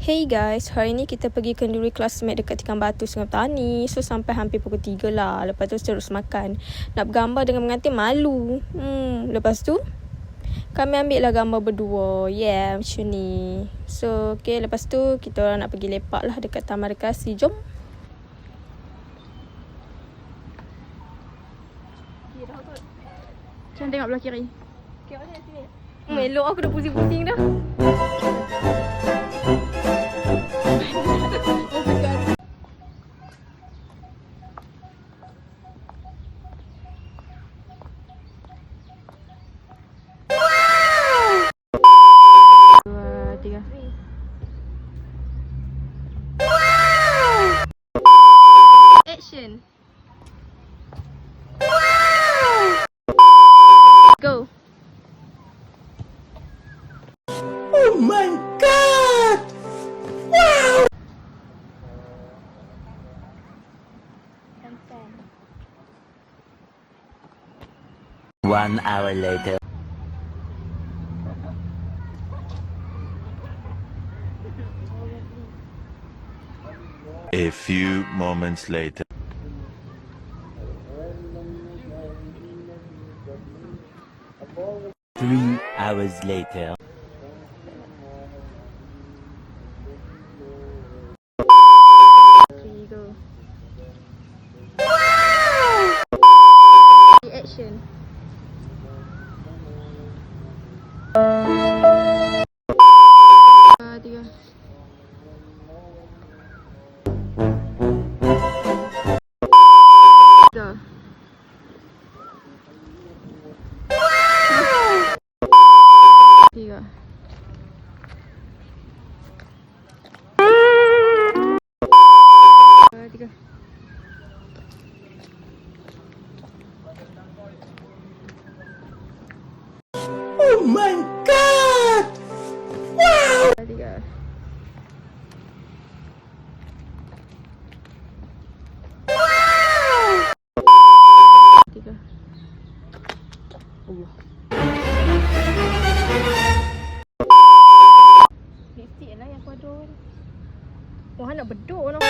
Hey guys, hari ni kita pergi kenduri classmate dekat Tikan Batu Sungai Petani. So sampai hampir pukul 3 lah. Lepas tu terus makan. Nak bergambar dengan pengantin malu. Lepas tu kami ambil lah gambar berdua. Yeah, macam ni. So okay, lepas tu kita orang nak pergi lepak lah dekat Taman Rekreasi. Jom. Macam tengok belah kiri. Okay, mana sini? Elok aku dah pusing-pusing dah. Action. Go. Oh my god! Wow! 1 hour later. A few moments later. Three hours later. Go. Action. Tiga. Go. Tiga. Tiga. Oh my god! Wow! Tiga. Tiga. Allah. Lipstick lah yang aku ada. Wah, nak beduk lah.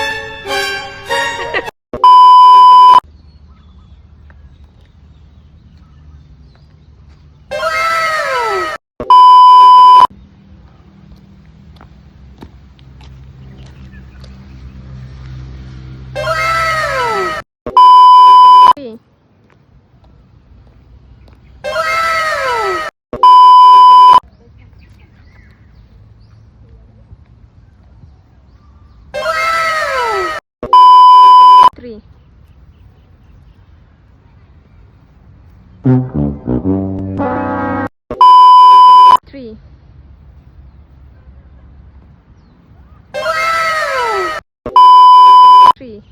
Three. Three. Three.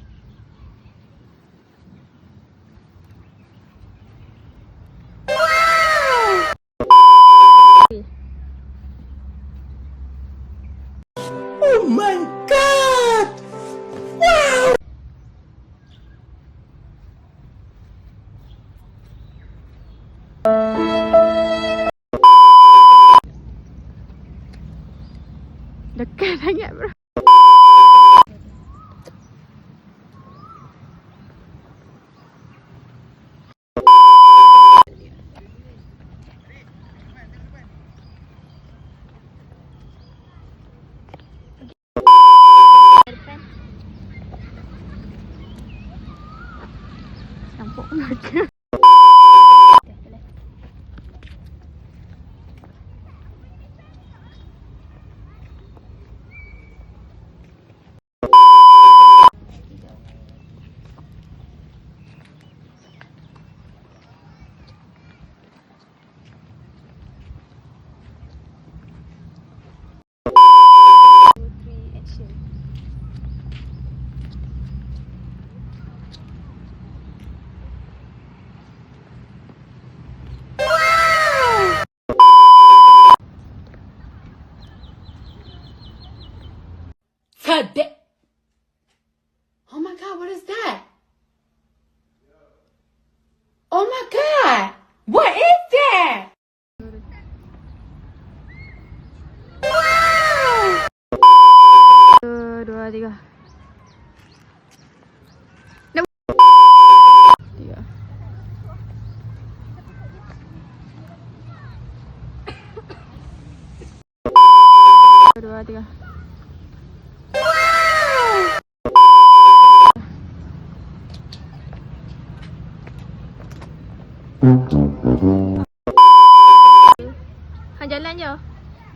Oh my god! Wow! Dekat sangat bro. Nampak ke? Oh my god, what is that? Oh my god! What is that? 2, 3. Han jalan je.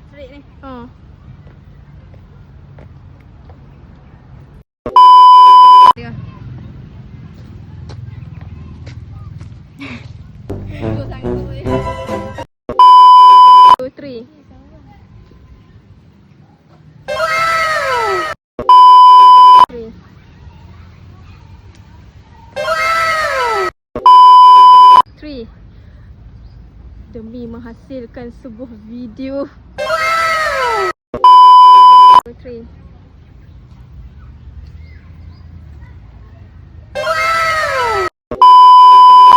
Straight ni. Oh. Tengok. Go sangat tu je. 2, 3. Three. Three. Demi menghasilkan sebuah video. 2, 3.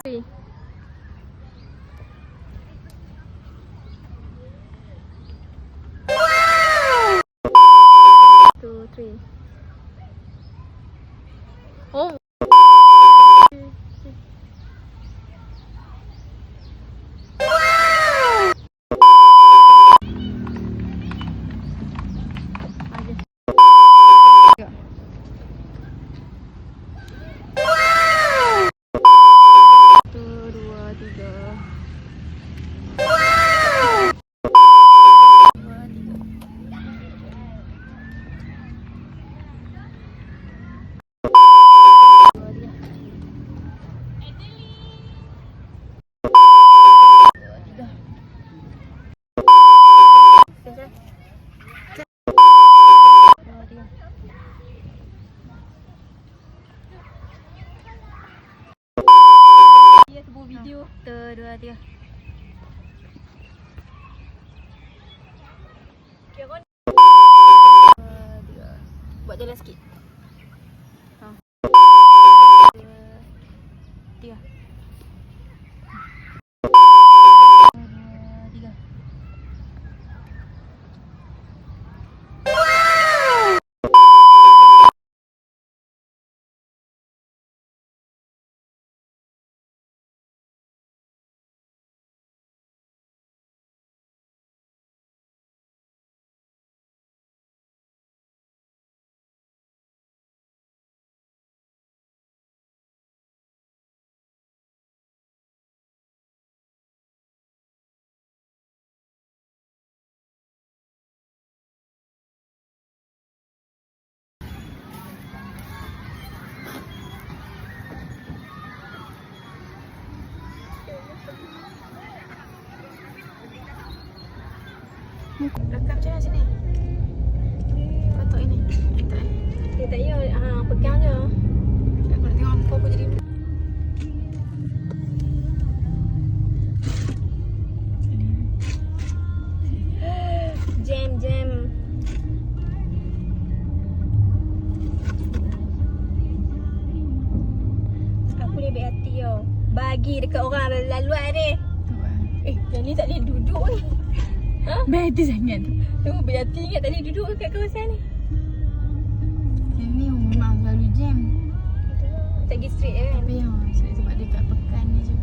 Three. 2, 3. Oh. Dia sebuah video. 1, 2, 3. Kira buat jalan sikit. 3. 3. Rekam macam mana sini? Foto ini. Tak. Dia tak payah pegang je. Aku nak tengok apa jadi. Jam. Aku ni baik hati tau. Bagi dekat orang laluan ni. Yang ni tak boleh duduk ni. Beti sangat tu. Tu baik hati ingat tak boleh duduk kat kawasan ni. Sini memang selalu jam. Tak pergi straight kan. Tapi sebab dia kat pekan ni je.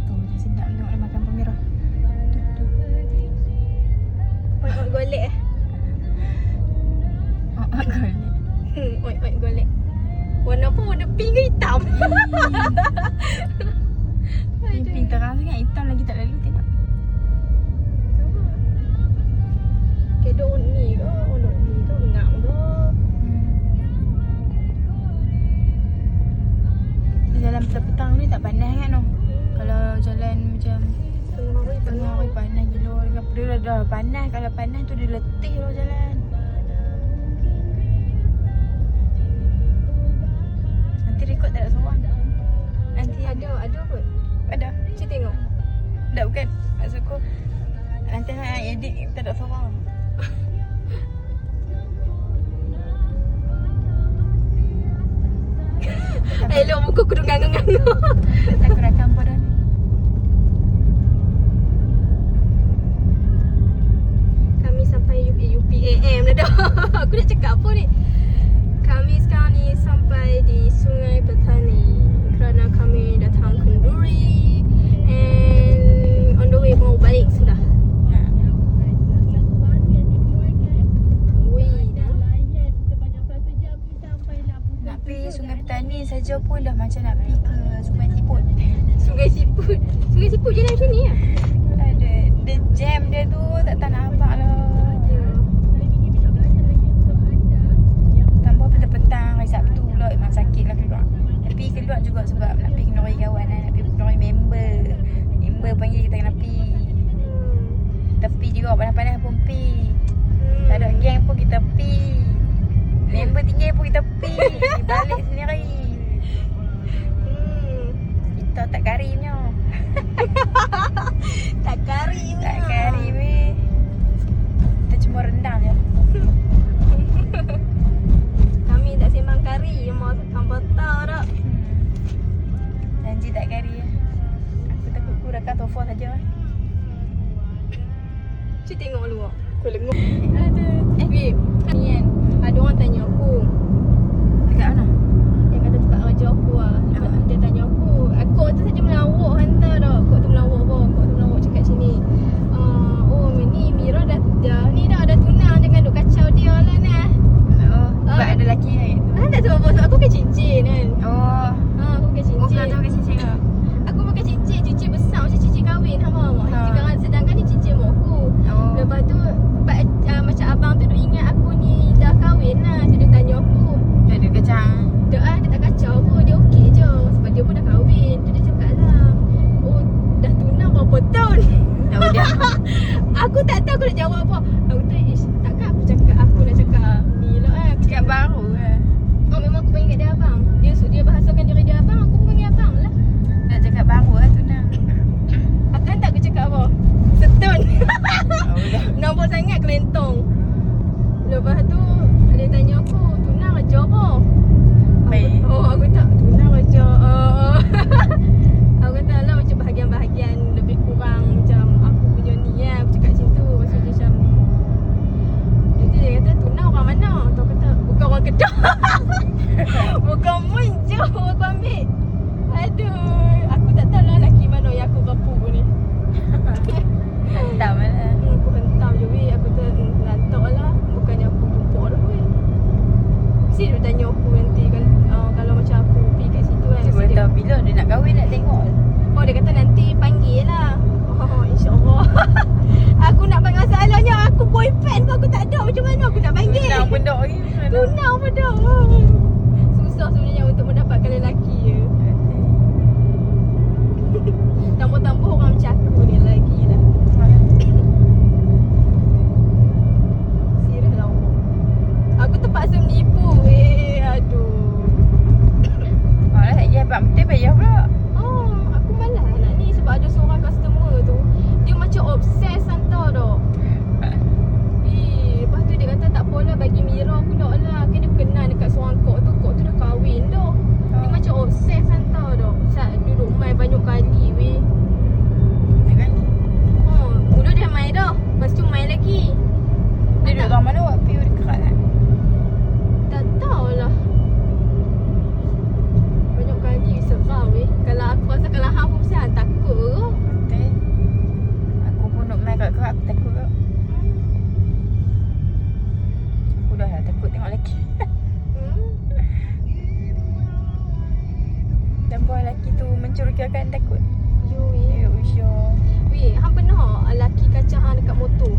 Tu macam sedap tengok dia makan pemirah. Oik golek eh. Golek. Oik golek. Warna apa? Warna pink ke hitam? Pink terang sangat. Hitam lagi tak lalu tengok. Kedok ni ke? Ondok ni ke? Ngam ke? Jalan petang-petang ni tak panas kan tu. Kalau jalan macam tengah hari panas gila. Dia dah panas. Kalau panas tu dia letih lah jalan. Nanti rekod tak ada seorang. Nanti Ada kot. ada. Cik tengok. Tak bukan. Maksudku nanti hang edit tak ada seorang. Elok muka aku nganggu-nganggu. Aku rakam pada ni. Kami sampai UPAM dah dah. Aku nak cakap apa ni? Kami sekarang ni sampai di Sungai Petani. kerana kami datang Kenduri and on the way mau balik sudah. Nak pergi Sungai Petani saja pun dah macam nak pergi ke Sungai Siput. Sungai Siput. Sungai Siput je dari sini ya? Ada dia jam dia tu tak tahu nak nampak lah. Tambah petang-petang hari Sabtu pula memang sakit lah keluar. Tapi keluar juga sebab nak pergi kenduri kawan lah. Nak pergi kenduri member. Member panggil kita kena pergi. Tepi juga panas-panas pun pergi. Tak ada geng pun kita pergi. Member tinggal pun kita pergi. Balik sendiri. Kita tak karimnya. Tak kari ni. Tak karim weh. Kita cuma rendang je. Kami tak sembang kari, mau tambah tahu tak? Janji tak kari ya. Aku takut kurangkan tofu saja. Cuba tengok luar. Aku lengok. Ada. Babe, ni kan. Ada orang tanya aku. Dekat mana? Yang kata tempat raja aku lah. Dia tanya aku. Aku tu saja melawak hantar dah. Aku tu melawak apa? Aku tu melawak cakap sini. Oh ni Mira dah ni dah ada tunang. Jangan duk kacau dia lah nah. Oh, sebab ada lelaki hari tu. Tak sebab apa. Sebab aku pakai cincin kan. Oh. Aku pakai cincin. Oh, kalau tu pakai cincin ke? Aku pakai cincin. Cincin besar macam cincin kahwin. Sedangkan ni cincin mak aku. Oh. Lepas tu macam abang tu duk ingat aku ni dah kahwin lah. Dia tanya aku. Tak ada kacang. Dia tak kacau pun. Dia okey je. Sebab dia pun dah kahwin. Dia cakap lah. Oh dah tunang berapa tahun? Tak ada. Aku tak tahu aku nak jawab apa. Aku tak takkan aku cakap. Aku nak cakap ni lah aku Cakap baru lah. Oh memang aku panggil dia abang. Dia bahasakan diri dia abang. Aku pun panggil abang lah. Nak cakap baru lah tu nak. Akan tak aku cakap apa? Setun. Oh, dah. Nampak sangat kelentong. Lepas tu dia tanya aku, tunang kerja apa? Baik. Aku tak tunang kerja. Aku kata lah macam bahagian-bahagian lebih kurang macam aku punya ni lah. Aku cakap macam tu. Lepas tu dia macam dia kata tunang orang mana? Tu aku kata bukan orang Kedah. Bukan muncul aku ambil. Aduh, aku tak tahu lah lelaki mana yang aku rapu ni. Tak mana. Aku hentam je weh. Aku lantak lah. Bukannya aku tumpuk dah weh. Mesti dia tanya aku nanti kalau macam aku pergi kat situ kan. Cuba Mesti dia- tahu bila dia nak kahwin nak tengok. Oh dia kata nanti panggil lah. Oh insyaAllah. Aku nak panggil masalahnya aku boyfriend pun aku tak ada. Macam mana aku nak panggil? Tunang benda ni. Tunang pun dah. Susah sebenarnya untuk mendapatkan lelaki je. Tambah-tambah orang macam aku ni lagi lah. Serius lah. Aku terpaksa menipu weh. Aduh. Malah tak payah abang betul payah pula. Oh, aku malas nak ni sebab ada seorang customer tu. Dia macam obses hantar dah. Lepas tu dia kata tak apalah bagi Mira pula lah. Kan dia kenal dekat seorang kok tu dah kahwin dah. Dia macam obses hantar dah. Sat duduk main banyak kali weh. Kan? Oh, mula dia main dah. Lepas tu main lagi. Dia duduk kat mana buat view dekat kan? Tak tahulah. Banyak kali serah weh. Kalau aku rasa kalau hang pun mesti hang takut ke? Betul. Aku pun nak main kat aku takut ke. Aku dah lah takut tengok lelaki. Dan buah lelaki tu mencurigakan takut. You weh. Ya usah. Weh, hang pernah lelaki kacau hang dekat motor?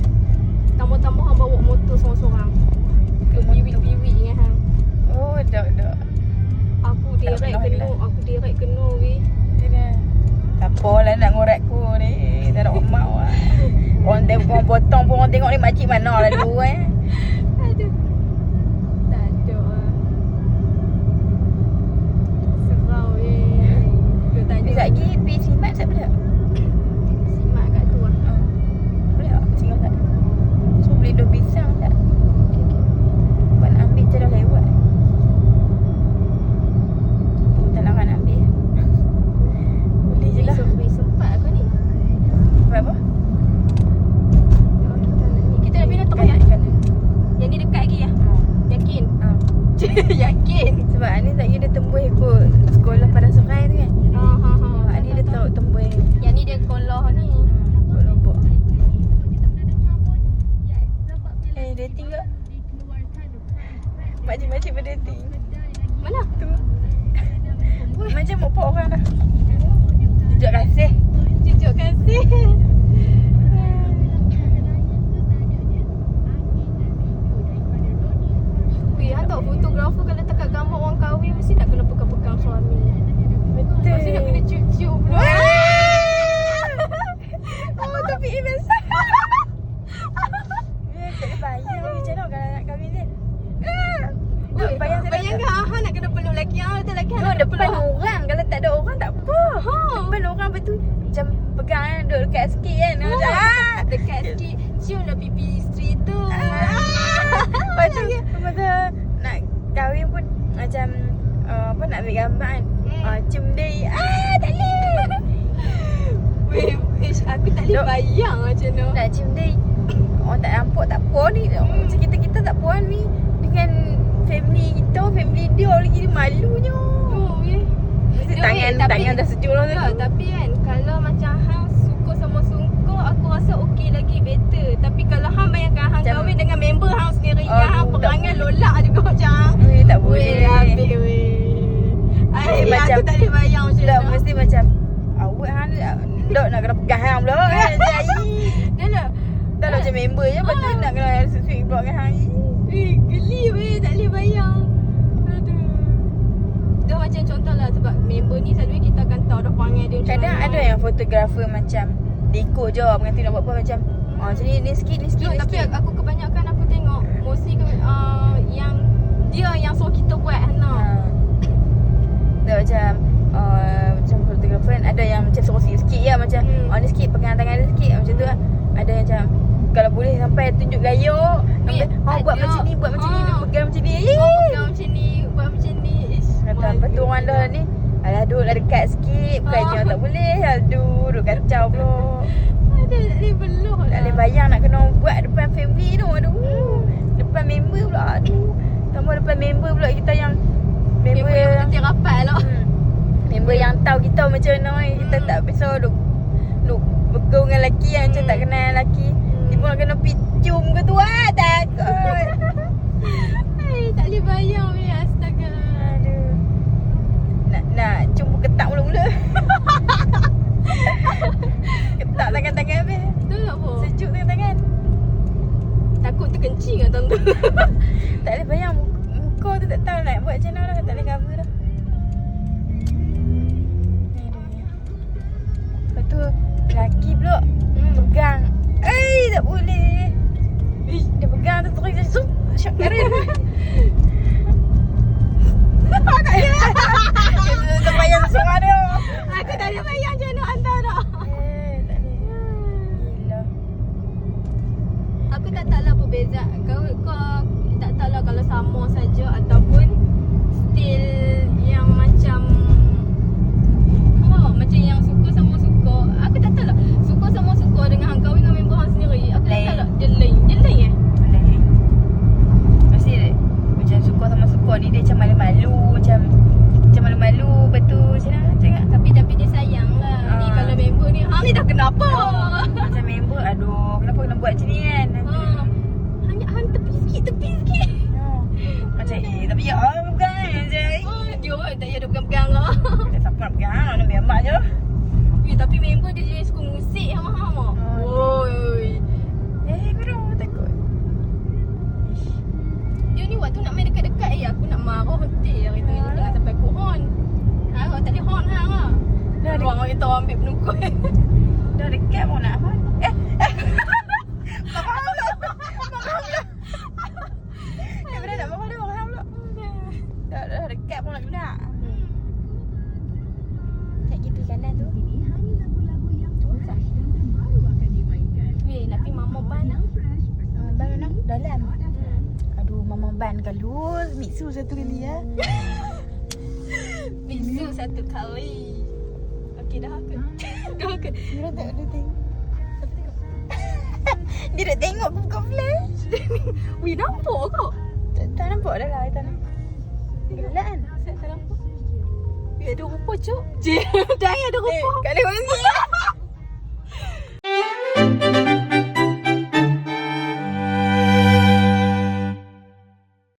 Tambah-tambah hang bawa motor seorang-seorang. Ke Piwik-piwik dengan hang. Oh, dah. Aku direct pernah kena, lah. aku direct kena weh. Dia dah. Tak apalah nak ngorek aku ni. Tak ada orang mau lah. Orang tengok, orang potong pun orang tengok ni makcik mana lah dulu Aduh. Tak ada lah. Serau weh. Dia tanya. Sekejap lagi pergi simat tak boleh tak? Simak kat tu lah. Boleh tak? Singgah tak? So boleh dua pisang tak? Buat nak ambil je dah lewat. Tak nak ambil. Boleh je lah. Weh, sempat ke ni? Berapa? Kita nak pergi Datuk Ayat. Kanan. Yakin. Sebab Anis tak kira dia tembus ikut sekolah pada sungai tu kan. Anis dia tahu tembus Yang ni dia kolah ni. Lobok. Dating ke? Makcik-makcik berdating. Mana? Tu. Macam mopok orang dah. Jujur kasih. Jujur kasih. Weh, hantar fotografer kalau tak gambar orang kahwin mesti nak kena pegang-pegang suami. Betul. Mesti nak kena cium-cium pula. Oh, tapi biasa. Bayang macam mana kalau nak kahwin kan? Weh, Bayang bayangkan Han nak kena peluk lelaki Han. Betul lelaki Han no, nak kena depan peluk. orang. Kalau tak ada orang tak apa. Depan orang betul. Macam pegang kan, duduk dekat sikit kan. Macam Dekat sikit. Ciumlah pipi isteri tu. Lepas tu masa nak kahwin pun macam apa nak ambil gambar kan. Cium dia. Tak boleh. Weh, aku tak boleh bayang macam tu. Nak cium dia. Orang tak nampak tak apa ni. Macam kita tak puan ni dengan family kita, family dia lagi dia malunya. Oh, weh. Tangan dah sejuk lah tu. Tapi kan kalau macam Hang suka sama sungguh, aku rasa okey lagi better. Tapi kalau Hang bayangkan Hang Macam- kahwin dengan member Hang sendiri, Aduh, yang Hang tak perangai boleh. lolak juga macam. Tak boleh. Weh, habis weh. Ay, macam- aku tak boleh bayang macam Tak tu. mesti macam awak hang dok nak kena pegang hang pula kan. Dah lah. Dah lah macam member je betul nak kena sweet pula dengan hang. Geli weh, tak boleh bayang. Aduh. Dah macam contohlah sebab member ni selalunya kita akan tahu dah perangai dia macam Kadang mana. ada yang fotografer macam dia ikut je pengantin nak buat apa macam macam ni sikit ni sikit. No, ni tapi sikit. aku kebanyakan aku tengok mostly yang dia yang suruh kita buat Hana. Dia macam macam fotografer kan, ada yang macam suruh sikit-sikit je macam ni sikit pegang tangan dia sikit macam tu lah. Ada yang macam kalau boleh sampai tunjuk gaya Weh, buat ada. macam ni buat macam ni pegang macam ni. Pegang macam ni, buat macam ni. Kata lepas tu orang dah ni alah duduklah dekat sikit bukannya tak boleh. Aduh duduk kacau pula. Ada tak boleh beluh lah. Tak boleh bayang nak kena buat depan family tu. Aduh. Depan member pula. Aduh. Tambah depan member pula kita yang Member yang betul rapat lah. member yang tahu kita macam mana kan. Kita tak biasa duk bergaul dengan lelaki yang macam tak kenal lelaki. Tiba nak kena pergi cium ke tu takut. Ay, tak boleh bayang weh, astaga. Aduh. Nak cium pun ketak mula-mula. Ketak tangan-tangan habis. Betul tak apa? Sejuk tangan-tangan. Takut terkencing kan tuan tu. Tak boleh bayang muka tu tak tahu nak buat macam mana dah. Tak boleh cover dah. Lepas tu lelaki pula pegang. Tak boleh. Dia pegang tu terus dia syok keren. Tak boleh. Dia bayang semua tu. Aku tak boleh bayang macam mana hantar dah. Tak boleh. Gila. Aku tak tahulah perbezaan. Kau tak tahulah kalau sama saja ataupun still yang macam macam yang suka sama suka. Aku tak tahulah. Suka sama suka dengan hang kahwin dengan member hang sendiri. Aku tak Lain. tahulah. Dia lain. Dia lain eh? Boleh. Mesti macam suka sama suka ni dia macam malu-malu. Macam malu-malu. Lepas tu macam mana tengok. Tapi dia sayang lah. Ni kalau member ni, hang ni dah kenapa? Macam member aduh kenapa kena buat macam ni kan. Hang tepi sikit. Macam tapi ya bukan macam Dia tak payah dia pegang-pegang lah. siapa nak pegang nak ambil mak je. Tapi member dia jenis suka musik sama hang mah. Oi. Kurang takut. Dia ni waktu nak main dekat-dekat aku nak marah betul. Hari tu jangan sampai aku horn. Harap tak boleh horn hang lah. Dah Ruang orang kita ambil penukul. Dah dekat pun nak apa? Daripada nak marah dia marah pula. Dah dekat pun nak kena. Tak gitu kanan tu. Weh, nak pergi Mama Ban. Ban mana? Dalam. Aduh, Mama Ban kalau Mitsu satu kali ya. Bisu satu kali. Okey dah aku. Dah aku. Dia tak ada tengok. Dia dah tengok buka flash. Weh, nampak kau? Tak nampak dah lah kita ni. Gelap kan? Ada rupa cuk. Dah ada rupa. Kat mana?